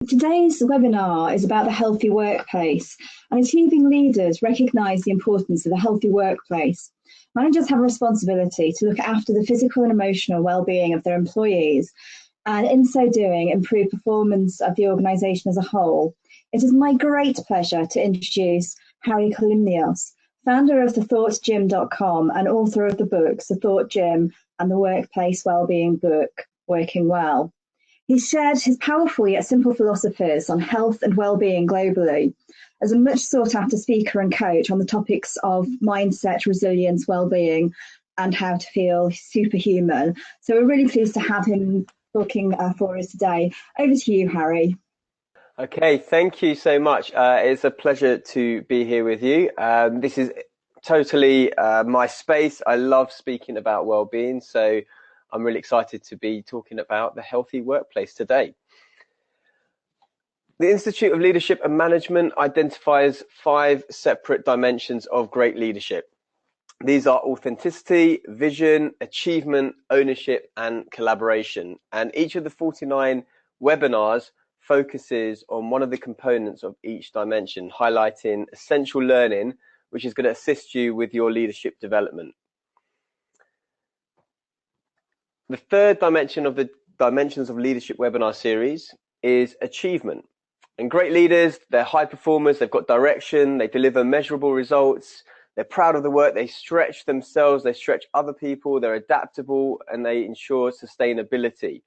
Today's webinar is about the healthy workplace, and achieving leaders recognise the importance of a healthy workplace. Managers have a responsibility to look after the physical and emotional well-being of their employees, and in so doing, improve performance of the organisation as a whole. It is my great pleasure to introduce Harry Kolimnios, founder of thethoughtgym.com and author of the books The Thought Gym and the Workplace Wellbeing book, Working Well. He shared his powerful yet simple philosophies on health and well-being globally as a much sought-after speaker and coach on the topics of mindset, resilience, well-being, and how to feel superhuman. So we're really pleased to have him talking for us today. Over to you, Harry. Okay, thank you so much. It's a pleasure to be here with you. This is totally my space. I love speaking about well-being, so I'm really excited to be talking about the healthy workplace today. The Institute of Leadership and Management identifies 5 separate dimensions of great leadership. These are authenticity, vision, achievement, ownership, and collaboration. And each of the 49 webinars focuses on one of the components of each dimension, highlighting essential learning, which is going to assist you with your leadership development. The third dimension of the Dimensions of Leadership webinar series is achievement. And great leaders, they're high performers, they've got direction, they deliver measurable results, they're proud of the work, they stretch themselves, they stretch other people, they're adaptable, and they ensure sustainability.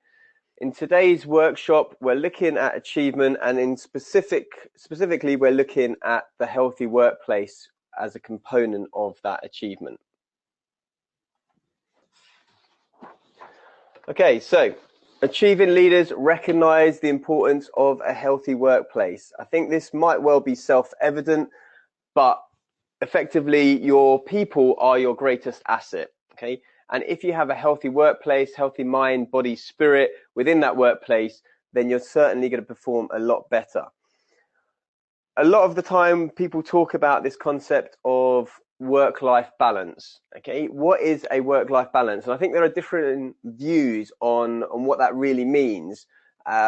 In today's workshop, we're looking at achievement, and specifically, we're looking at the healthy workplace as a component of that achievement. Okay, so achieving leaders recognize the importance of a healthy workplace. I think this might well be self-evident, but effectively, your people are your greatest asset, okay? And if you have a healthy workplace, healthy mind, body, spirit within that workplace, then you're certainly going to perform a lot better. A lot of the time, people talk about this concept of work-life balance. Okay, what is a work-life balance? And I think there are different views on what that really means.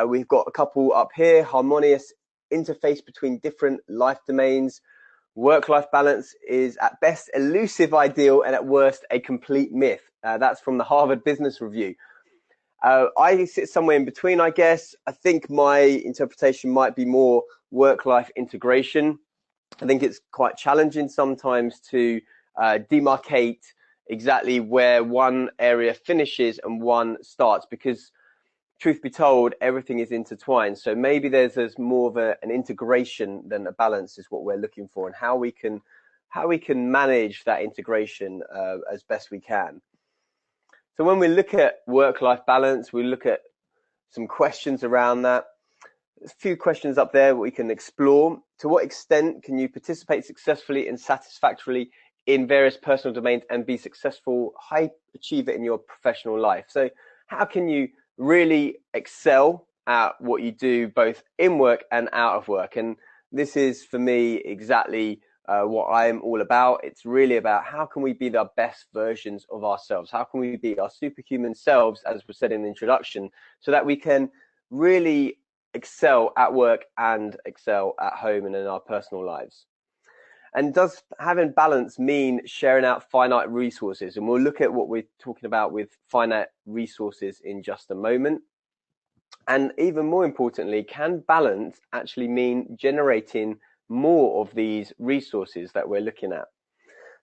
We've got a couple up here: harmonious interface between different life domains. Work-life balance is at best elusive ideal and at worst a complete myth. That's from the Harvard Business Review. I sit somewhere in between, I guess. I think my interpretation might be more work-life integration. I think it's quite challenging sometimes to demarcate exactly where one area finishes and one starts, because truth be told, everything is intertwined. So maybe there's more of an integration than a balance is what we're looking for, and how we can manage that integration as best we can. So when we look at work-life balance, we look at some questions around that. There's a few questions up there we can explore. To what extent can you participate successfully and satisfactorily in various personal domains and be successful, high achiever in your professional life? So how can you really excel at what you do both in work and out of work? And this is, for me, exactly what I'm all about. It's really about how can we be the best versions of ourselves? How can we be our superhuman selves, as was said in the introduction, so that we can really excel at work and excel at home and in our personal lives? And does having balance mean sharing out finite resources? And we'll look at what we're talking about with finite resources in just a moment. And even more importantly, can balance actually mean generating more of these resources that we're looking at?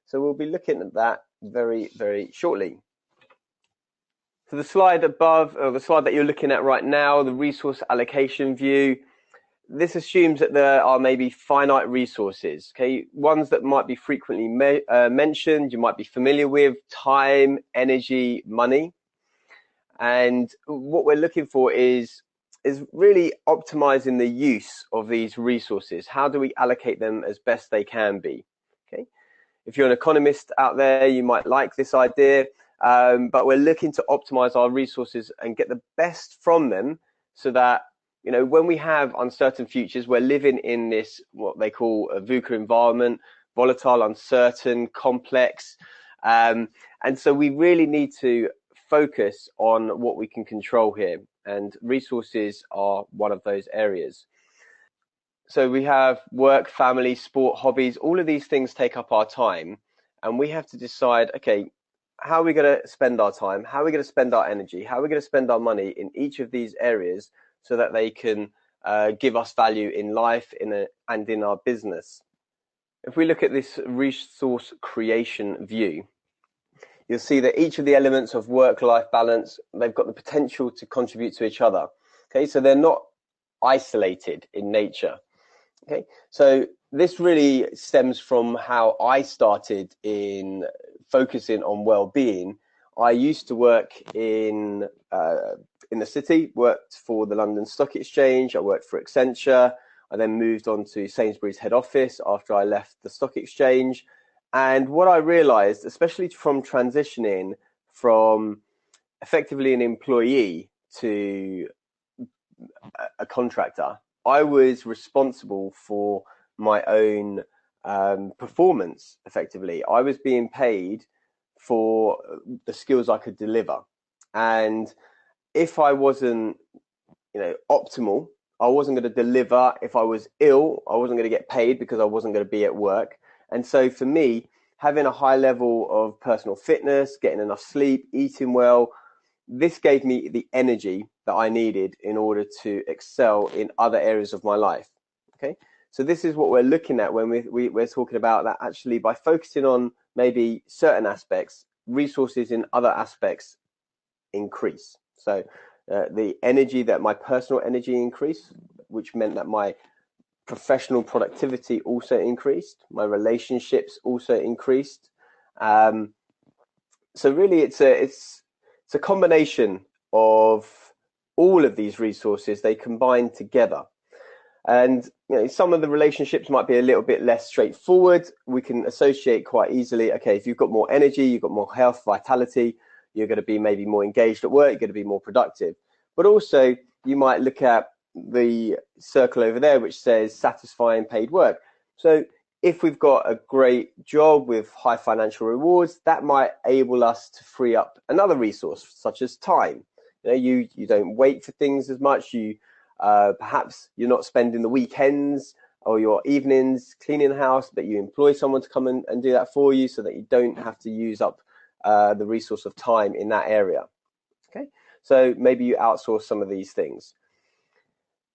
So we'll be looking at that very, very shortly. So the slide above, or the slide that you're looking at right now, the resource allocation view, this assumes that there are maybe finite resources, okay? Ones that might be frequently mentioned, you might be familiar with: time, energy, money. And what we're looking for is really optimizing the use of these resources. How do we allocate them as best they can be? Okay. If you're an economist out there, you might like this idea, but we're looking to optimize our resources and get the best from them, so that, you know, when we have uncertain futures, we're living in this, what they call a VUCA environment, volatile, uncertain, complex. And so we really need to focus on what we can control here, and resources are one of those areas. So we have work, family, sport, hobbies, all of these things take up our time, and we have to decide, okay, how are we going to spend our time? How are we going to spend our energy? How are we going to spend our money in each of these areas so that they can give us value in life and in our business? If we look at this resource creation view, you'll see that each of the elements of work-life balance, they've got the potential to contribute to each other. Okay, so they're not isolated in nature. Okay, so this really stems from how I started in focusing on well-being. I used to work in the city, worked for the London Stock Exchange. I worked for Accenture. I then moved on to Sainsbury's head office after I left the stock exchange. And what I realized, especially from transitioning from effectively an employee to a contractor, I was responsible for my own performance. Effectively, I was being paid for the skills I could deliver, and if I wasn't, optimal, I wasn't going to deliver. If I was ill, I wasn't going to get paid because I wasn't going to be at work. And so for me, having a high level of personal fitness, getting enough sleep, eating well, this gave me the energy that I needed in order to excel in other areas of my life. Okay, so this is what we're looking at when we're talking about that. Actually, by focusing on maybe certain aspects, resources in other aspects increase. So the energy, that my personal energy increased, which meant that my professional productivity also increased, my relationships also increased. So really, it's a combination of all of these resources. They combine together, and some of the relationships might be a little bit less straightforward. We can associate quite easily. Okay, if you've got more energy, you've got more health, vitality, you're going to be maybe more engaged at work, you're going to be more productive. But also, you might look at the circle over there which says satisfying paid work. So if we've got a great job with high financial rewards, that might enable us to free up another resource, such as time. You don't wait for things as much. Perhaps you're not spending the weekends or your evenings cleaning the house, but you employ someone to come and do that for you, so that you don't have to use up the resource of time in that area. Okay, so maybe you outsource some of these things.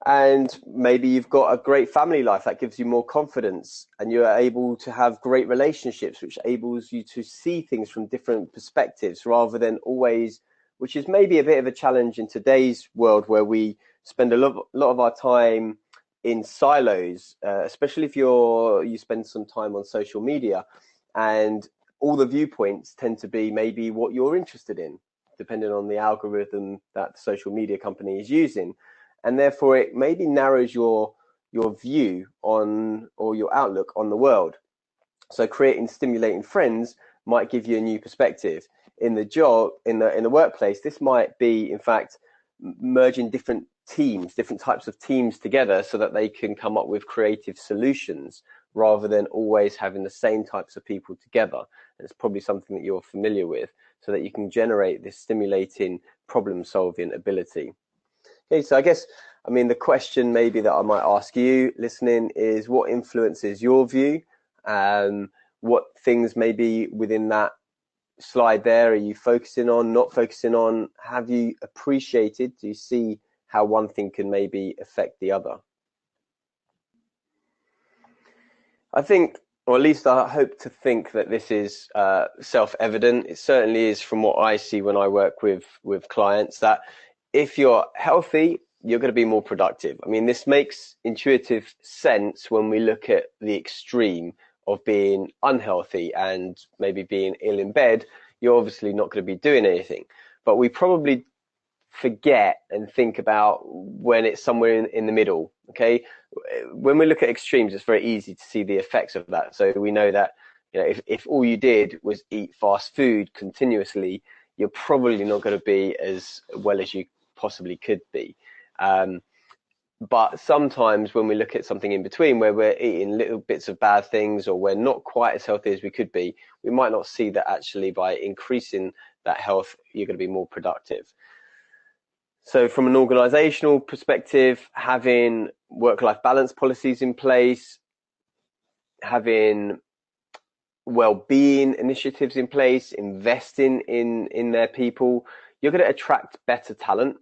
And maybe you've got a great family life that gives you more confidence, and you're able to have great relationships, which enables you to see things from different perspectives rather than always, which is maybe a bit of a challenge in today's world, where we spend a lot of our time in silos, especially if you spend some time on social media, and all the viewpoints tend to be maybe what you're interested in, depending on the algorithm that the social media company is using. And therefore, it maybe narrows your view on, or your outlook on the world. So creating stimulating friends might give you a new perspective. In the job, in the workplace, this might be, in fact, merging different teams, different types of teams together, so that they can come up with creative solutions rather than always having the same types of people together. And it's probably something that you're familiar with, so that you can generate this stimulating problem-solving ability. Okay, so I guess, the question maybe that I might ask you listening is, what influences your view? What things maybe within that slide there are you focusing on, not focusing on? Have you appreciated? Do you see how one thing can maybe affect the other? I think, or at least I hope to think, that this is self-evident. It certainly is from what I see when I work with clients, that if you're healthy, you're going to be more productive. This makes intuitive sense when we look at the extreme of being unhealthy and maybe being ill in bed. You're obviously not going to be doing anything. But we probably forget and think about when it's somewhere in the middle. Okay, when we look at extremes, it's very easy to see the effects of that. So we know that if all you did was eat fast food continuously, you're probably not going to be as well as you possibly could be. But sometimes when we look at something in between, where we're eating little bits of bad things, or we're not quite as healthy as we could be, we might not see that actually by increasing that health, you're going to be more productive. So from an organizational perspective, having work-life balance policies in place, having well-being initiatives in place, investing in their people, you're going to attract better talent.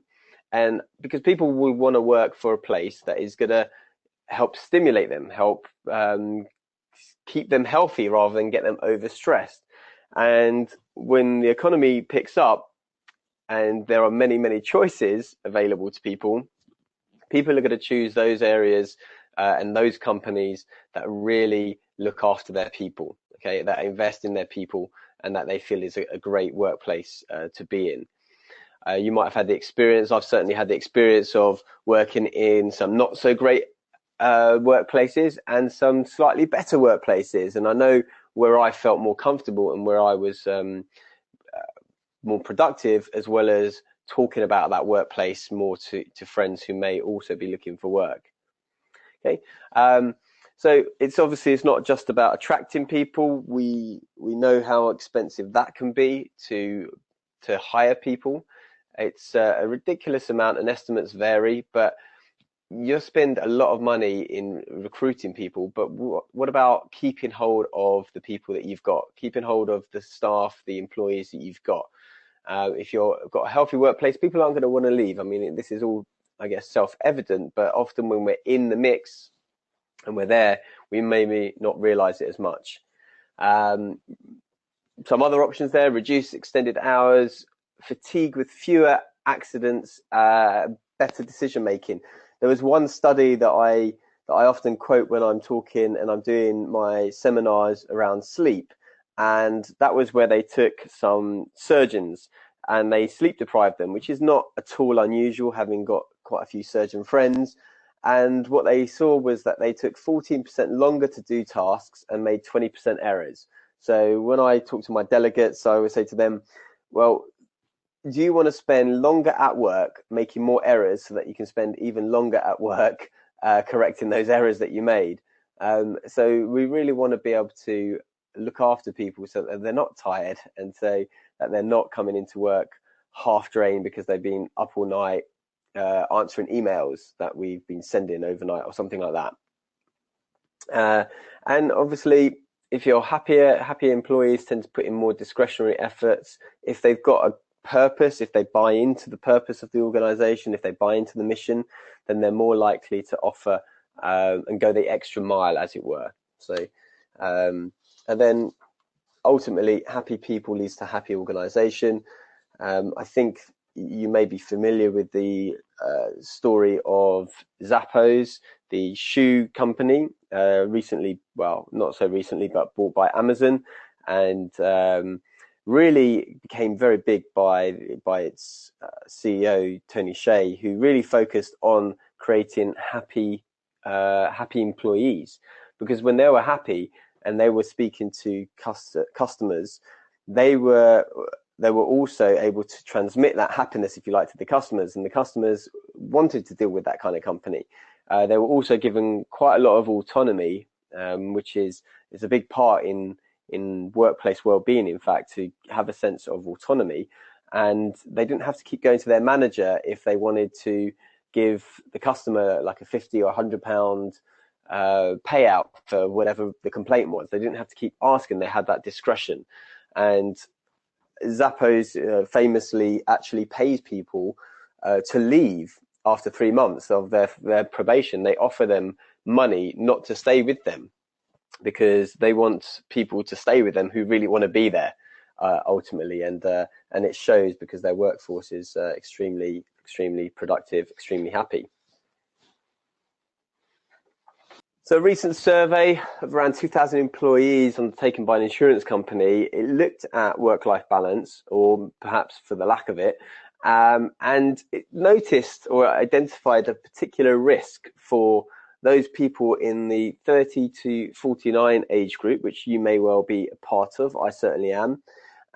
And because people will want to work for a place that is going to help stimulate them, help keep them healthy rather than get them overstressed. And when the economy picks up and there are many, many choices available to people, people are going to choose those areas and those companies that really look after their people, okay, that invest in their people and that they feel is a great workplace to be in. You might have had the experience, I've certainly had the experience of working in some not so great workplaces and some slightly better workplaces. And I know where I felt more comfortable and where I was more productive, as well as talking about that workplace more to friends who may also be looking for work. Okay. So it's not just about attracting people. We know how expensive that can be to hire people. It's a ridiculous amount, and estimates vary, but you spend a lot of money in recruiting people. But what about keeping hold of the people that you've got, keeping hold of the staff, the employees that you've got? If you've got a healthy workplace, people aren't going to want to leave. I mean, this is all, I guess, self-evident, but often when we're in the mix and we're there, we maybe not realize it as much. Some other options there: reduce extended hours, fatigue with fewer accidents, better decision making. There was one study that I often quote when I'm talking and I'm doing my seminars around sleep, and that was where they took some surgeons and they sleep deprived them, which is not at all unusual, having got quite a few surgeon friends. And what they saw was that they took 14% longer to do tasks and made 20% errors. So when I talk to my delegates, I always say to them, well, do you want to spend longer at work making more errors so that you can spend even longer at work correcting those errors that you made? So we really want to be able to look after people so that they're not tired, and so that they're not coming into work half drained because they've been up all night answering emails that we've been sending overnight or something like that. And obviously, if you're happier employees tend to put in more discretionary efforts. If they've got a purpose, if they buy into the purpose of the organization, if they buy into the mission, then they're more likely to offer and go the extra mile, as it were. So and then ultimately, happy people leads to happy organization. I think you may be familiar with the story of Zappos, the shoe company, recently, well, not so recently, but bought by Amazon, and really became very big by its CEO, Tony Hsieh, who really focused on creating happy employees. Because when they were happy and they were speaking to customers, they were also able to transmit that happiness, if you like, to the customers, and the customers wanted to deal with that kind of company. They were also given quite a lot of autonomy, which is a big part in workplace well-being, in fact, to have a sense of autonomy. And they didn't have to keep going to their manager if they wanted to give the customer like a £50 or £100 payout for whatever the complaint was. They didn't have to keep asking. They had that discretion. And Zappos famously actually pays people to leave after 3 months of their probation. They offer them money not to stay with them, because they want people to stay with them who really want to be there ultimately, and it shows, because their workforce is extremely productive, extremely happy. So a recent survey of around 2,000 employees undertaken by an insurance company, it looked at work-life balance, or perhaps for the lack of it, and it noticed or identified a particular risk for those people in the 30 to 49 age group, which you may well be a part of. I certainly am.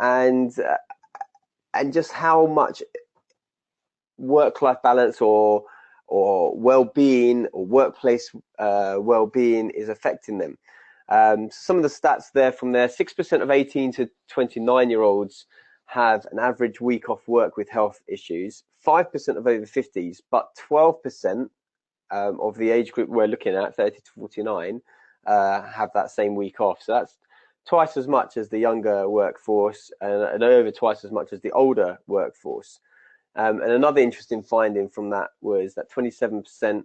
And just how much work-life balance or well-being or workplace well-being is affecting them. Some of the stats there from there: 6% of 18 to 29-year-olds have an average week off work with health issues, 5% of over 50s, but 12% of the age group we're looking at, 30 to 49, have that same week off. So that's twice as much as the younger workforce, and over twice as much as the older workforce. And another interesting finding from that was that 27%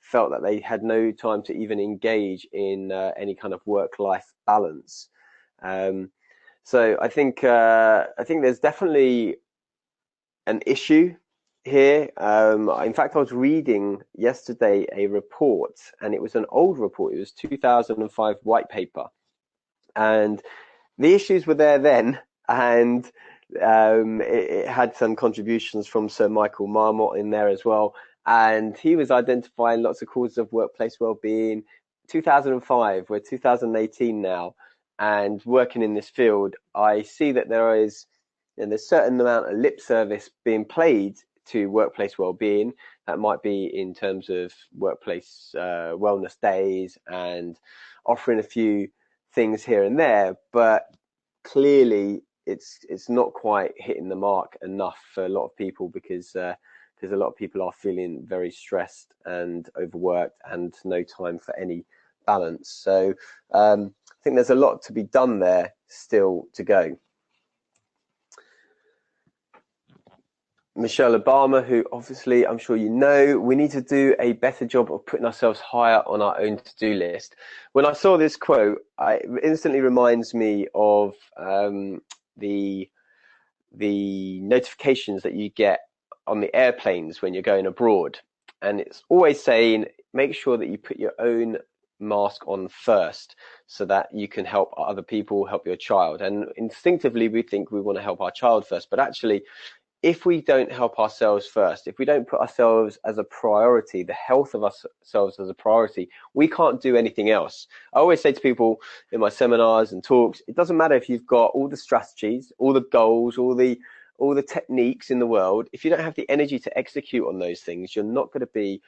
felt that they had no time to even engage in any kind of work-life balance. So I think there's definitely an issue here. In fact, I was reading yesterday a report, and it was an old report. It was 2005 white paper, and the issues were there then, and it had some contributions from Sir Michael Marmot in there as well, and he was identifying lots of causes of workplace well-being. 2005, we're 2018 now, and working in this field, I see that there's a certain amount of lip service being played to workplace well-being. That might be in terms of workplace wellness days and offering a few things here and there, but clearly it's not quite hitting the mark enough for a lot of people, because a lot of people are feeling very stressed and overworked and no time for any balance. So I think there's a lot to be done there still to go. Michelle Obama, who obviously I'm sure you know, we need to do a better job of putting ourselves higher on our own to-do list. When I saw this quote, it instantly reminds me of the notifications that you get on the airplanes when you're going abroad. And it's always saying, make sure that you put your own mask on first so that you can help other people, help your child. And instinctively, we think we want to help our child first, but actually, if we don't help ourselves first, if we don't put ourselves as a priority, the health of ourselves as a priority, we can't do anything else. I always say to people in my seminars and talks, it doesn't matter if you've got all the strategies, all the goals, all the techniques in the world. If you don't have the energy to execute on those things, you're not going to be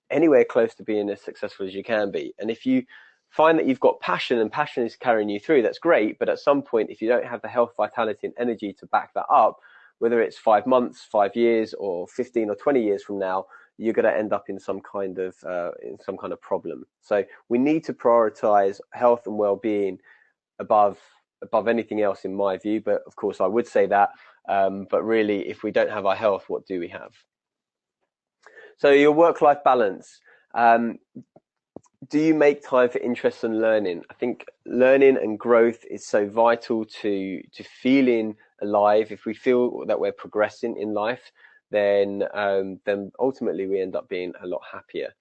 anywhere close to being as successful as you can be. And if you find that you've got passion and passion is carrying you through, that's great. But at some point, if you don't have the health, vitality, and energy to back that up, whether it's 5 months, 5 years, or 15 or 20 years from now, you're going to end up in some kind of problem. So we need to prioritize health and well-being above anything else, in my view. But of course, I would say that. But really, if we don't have our health, what do we have? So your work-life balance. Do you make time for interest and learning? I think learning and growth is so vital to feeling alive. If we feel that we're progressing in life, then ultimately we end up being a lot happier.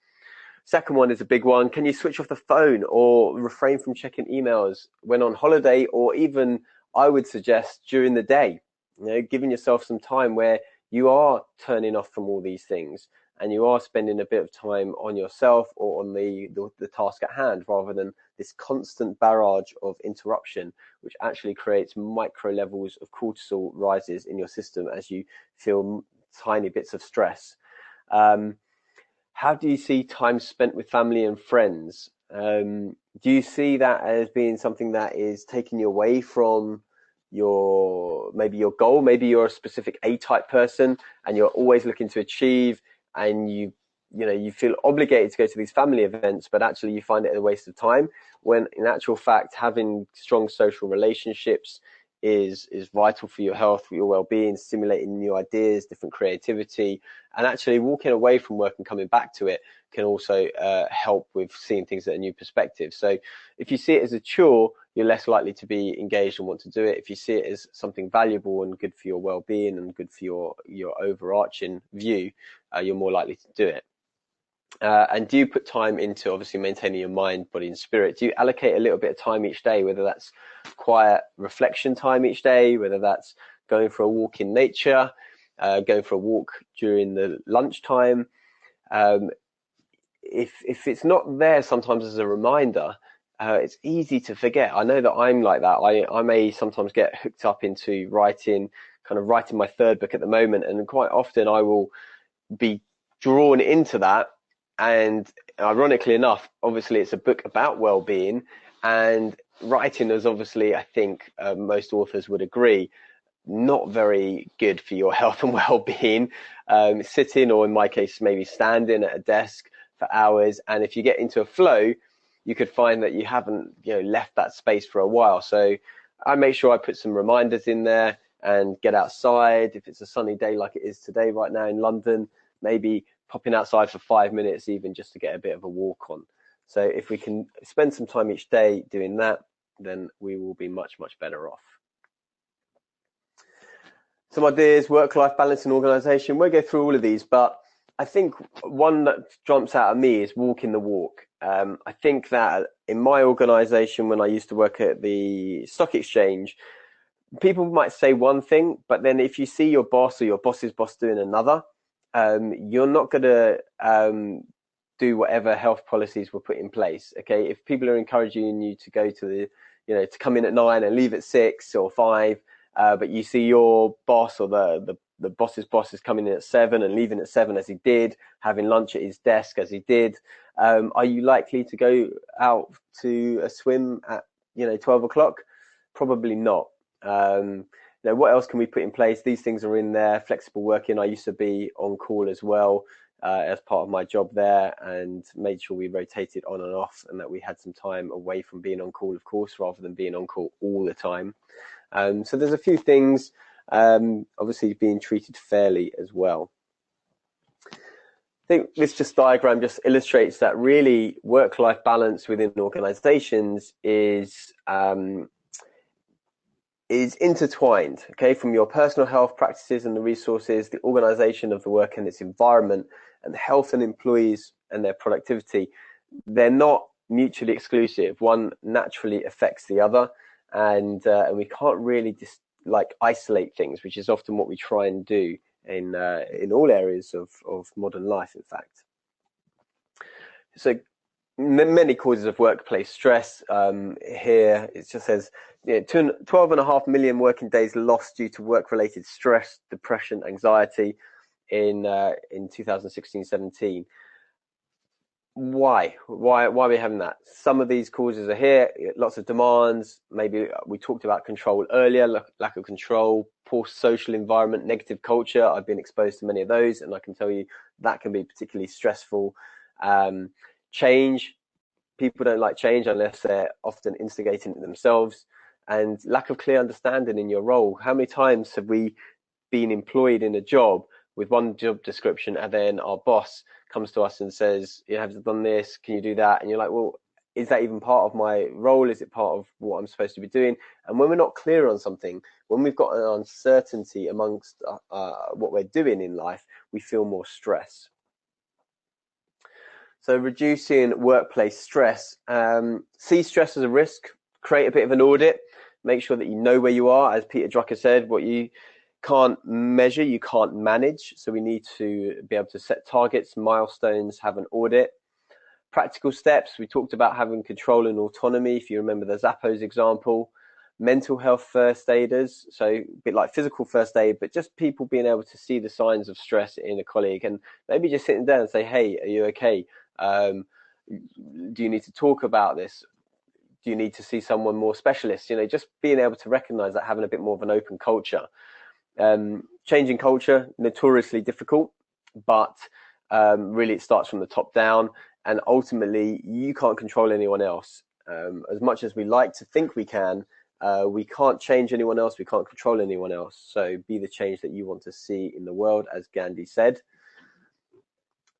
Second one is a big one. Can you switch off the phone or refrain from checking emails when on holiday, or even, I would suggest, during the day? You know, giving yourself some time where you are turning off from all these things and you are spending a bit of time on yourself or on the task at hand, rather than this constant barrage of interruption, which actually creates micro levels of cortisol rises in your system as you feel tiny bits of stress. How do you see time spent with family and friends? Do you see that as being something that is taking you away from your goal? Maybe you're a specific A-type person and you're always looking to achieve, and you feel obligated to go to these family events, but actually you find it a waste of time, when in actual fact having strong social relationships is vital for your health, for your well-being, stimulating new ideas, different creativity, and actually walking away from work and coming back to it can also help with seeing things at a new perspective. So if you see it as a chore, you're less likely to be engaged and want to do it. If you see it as something valuable and good for your well-being and good for your overarching view, you're more likely to do it. And do you put time into obviously maintaining your mind, body and spirit? Do you allocate a little bit of time each day, whether that's quiet reflection time each day, whether that's going for a walk in nature, going for a walk during the lunchtime? If it's not there sometimes as a reminder, it's easy to forget. I know that I'm like that. I may sometimes get hooked up into writing my third book at the moment, and quite often I will be drawn into that. And ironically enough, obviously it's a book about well-being, and writing is obviously, I think most authors would agree, not very good for your health and well-being. Sitting, or in my case, maybe standing at a desk for hours. And if you get into a flow, you could find that you haven't, left that space for a while. So I make sure I put some reminders in there and get outside. If it's a sunny day like it is today right now in London, maybe popping outside for 5 minutes, even just to get a bit of a walk on. So if we can spend some time each day doing that, then we will be much, much better off. Some ideas: work-life balance and organisation. We'll go through all of these, but I think one that jumps out at me is walking the walk. I think that in my organisation, when I used to work at the stock exchange, people might say one thing, but then if you see your boss or your boss's boss doing another, you're not going to do whatever health policies were put in place. Okay, if people are encouraging you to go to the, to come in at 9 and leave at 6 or 5, but you see your boss or the boss's boss is coming in at 7 and leaving at 7 as he did, having lunch at his desk as he did, are you likely to go out to a swim at 12 o'clock? Probably not. What else can we put in place? These things are in there. Flexible working. I used to be on call as well as part of my job there, and made sure we rotated on and off, and that we had some time away from being on call, of course, rather than being on call all the time. So there's a few things, obviously being treated fairly as well. I think this diagram just illustrates that really work-life balance within organizations is intertwined, okay, from your personal health practices and the resources, the organization of the work and its environment, and the health and employees and their productivity. They're not mutually exclusive. One naturally affects the other, and we can't really just isolate things, which is often what we try and do in all areas of modern life, in fact. So many causes of workplace stress. Here it just says 12.5 million working days lost due to work-related stress, depression, anxiety in 2016-17. Why are we having that? Some of these causes are here. Lots of demands. Maybe we talked about control earlier, lack of control, poor social environment, negative culture. I've been exposed to many of those, and I can tell you that can be particularly stressful. Change. People don't like change unless they're often instigating it themselves. And lack of clear understanding in your role. How many times have we been employed in a job with one job description, and then our boss comes to us and says, you have done this, can you do that? And you're like, well, is that even part of my role? Is it part of what I'm supposed to be doing? And when we're not clear on something, when we've got an uncertainty amongst what we're doing in life, we feel more stress. So reducing workplace stress. See stress as a risk. Create a bit of an audit. Make sure that you know where you are. As Peter Drucker said, what you can't measure, you can't manage. So we need to be able to set targets, milestones, have an audit. Practical steps. We talked about having control and autonomy. If you remember the Zappos example. Mental health first aiders. So a bit like physical first aid, but just people being able to see the signs of stress in a colleague, and maybe just sitting down and say, hey, are you okay? Do you need to talk about this? Do you need to see someone more specialist? Just being able to recognize that, having a bit more of an open culture. Changing culture, notoriously difficult, but really it starts from the top down, and ultimately you can't control anyone else. As much as we like to think we can, we can't change anyone else, we can't control anyone else. So be the change that you want to see in the world, as Gandhi said.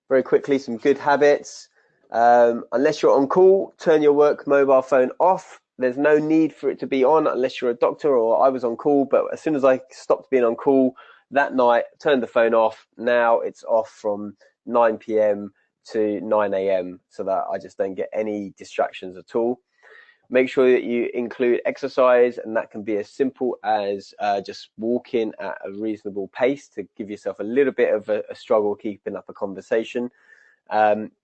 Very quickly, some good habits. Unless you're on call, turn your work mobile phone off. There's no need for it to be on unless you're a doctor, or I was on call, but as soon as I stopped being on call that night, turned the phone off. Now it's off from 9 p.m. to 9 a.m. so that I just don't get any distractions at all. Make sure that you include exercise, and that can be as simple as just walking at a reasonable pace to give yourself a little bit of a struggle keeping up a conversation.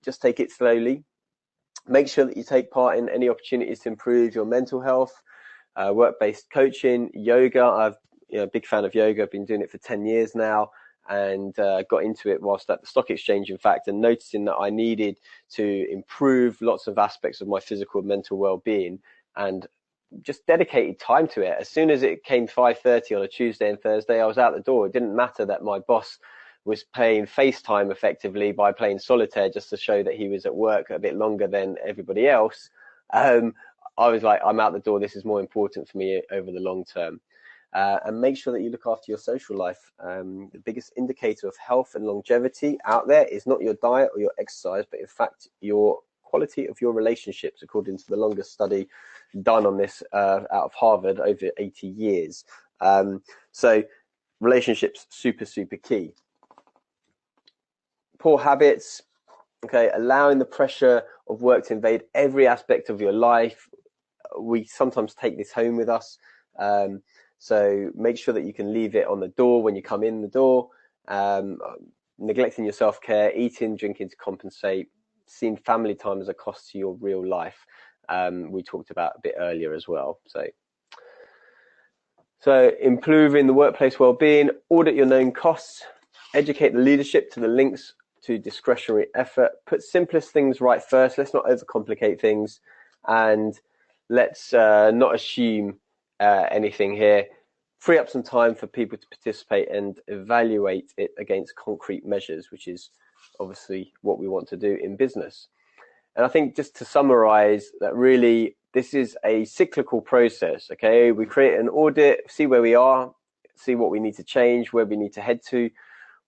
Just take it slowly. Make sure that you take part in any opportunities to improve your mental health, work-based coaching, yoga. I'm a big fan of yoga. I've been doing it for 10 years now, and got into it whilst at the stock exchange, in fact, and noticing that I needed to improve lots of aspects of my physical and mental well-being. And just dedicated time to it. As soon as it came 5:30 on a Tuesday and Thursday, I was out the door. It didn't matter that my boss was playing FaceTime effectively by playing solitaire just to show that he was at work a bit longer than everybody else. I was like, I'm out the door. This is more important for me over the long term. And make sure that you look after your social life. The biggest indicator of health and longevity out there is not your diet or your exercise, but in fact your quality of your relationships, according to the longest study done on this out of Harvard over 80 years. So relationships, super key. Poor habits, okay, allowing the pressure of work to invade every aspect of your life. We sometimes take this home with us. So make sure that you can leave it on the door when you come in the door. Neglecting your self-care, eating, drinking to compensate, seeing family time as a cost to your real life. We talked about a bit earlier as well. So improving the workplace well-being, audit your known costs, educate the leadership to the links to discretionary effort, put simplest things right first. Let's not overcomplicate things, and let's not assume anything here. Free up some time for people to participate and evaluate it against concrete measures, which is obviously what we want to do in business. And I think, just to summarize, that really this is a cyclical process. Okay, we create an audit, see where we are, see what we need to change, where we need to head to.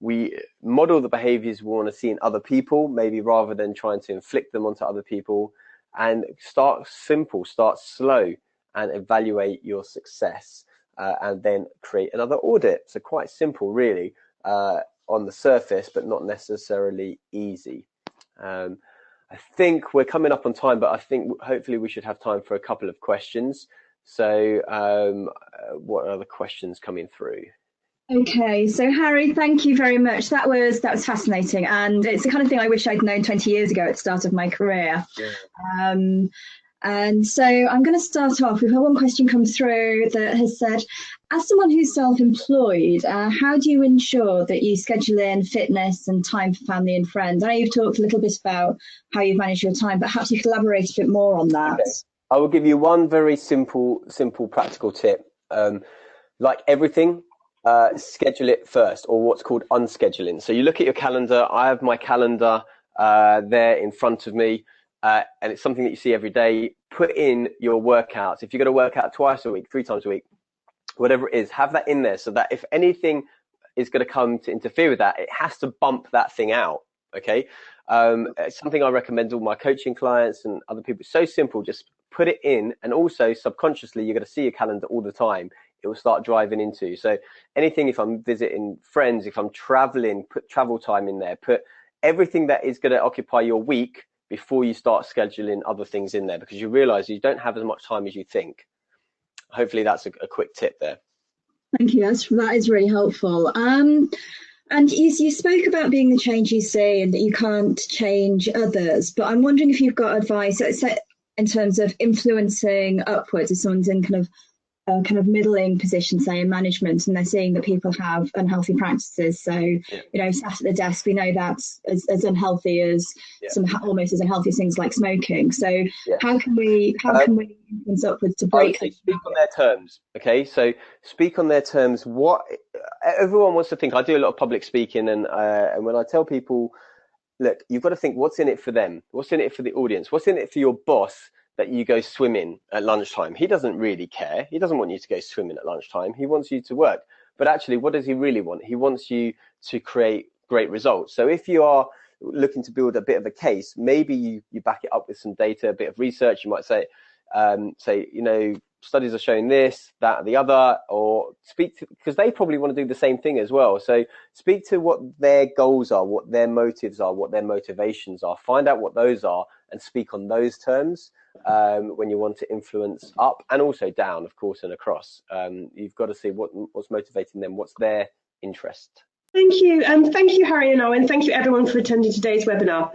We model the behaviors we want to see in other people, maybe rather than trying to inflict them onto other people. And start simple, start slow, and evaluate your success, and then create another audit. So quite simple, really, on the surface, but not necessarily easy. I think we're coming up on time, but I think hopefully we should have time for a couple of questions. So what are the questions coming through? Okay, so Harry, thank you very much. That was fascinating, and it's the kind of thing I wish I'd known 20 years ago at the start of my career. Yeah. And so I'm going to start off. We've had one question come through that has said, as someone who's self-employed, how do you ensure that you schedule in fitness and time for family and friends? I know you've talked a little bit about how you manage your time, but perhaps you could elaborate a bit more on that. Okay. I will give you one very simple practical tip. Like everything, schedule it first, or what's called unscheduling. So you look at your calendar. I have my calendar there in front of me. And it's something that you see every day. Put in your workouts. If you're going to work out twice a week, 3 times a week, whatever it is, have that in there so that if anything is going to come to interfere with that, it has to bump that thing out. Okay. It's something I recommend all my coaching clients and other people. It's so simple. Just put it in. And also subconsciously, you're going to see your calendar all the time. It will start driving into. So anything, if I'm visiting friends, if I'm traveling, put travel time in there, put everything that is going to occupy your week before you start scheduling other things in there, because you realize you don't have as much time as you think. Hopefully that's a quick tip there. Thank you. That is really helpful. And you spoke about being the change you see and that you can't change others, but I'm wondering if you've got advice in terms of influencing upwards if someone's in kind of middling position, say in management, and they're seeing that people have unhealthy practices. So, sat at the desk, we know that's as unhealthy as almost as unhealthy as things like smoking. So how can we influence upwards to break? Speak on their terms. Okay, so speak on their terms. What everyone wants to think. I do a lot of public speaking, and when I tell people, look, you've got to think, what's in it for them? What's in it for the audience? What's in it for your boss? That you go swimming at lunchtime. He doesn't really care. He doesn't want you to go swimming at lunchtime. He wants you to work. But actually, what does he really want? He wants you to create great results. So if you are looking to build a bit of a case, maybe you back it up with some data, a bit of research. You might say, studies are showing this, that, the other, or speak to, because they probably want to do the same thing as well. So speak to what their goals are, what their motives are, what their motivations are. Find out what those are and speak on those terms. When you want to influence up and also down, of course, and across. You've got to see what's motivating them, what's their interest. Thank you. Thank you, Harry and Owen. Thank you, everyone, for attending today's webinar.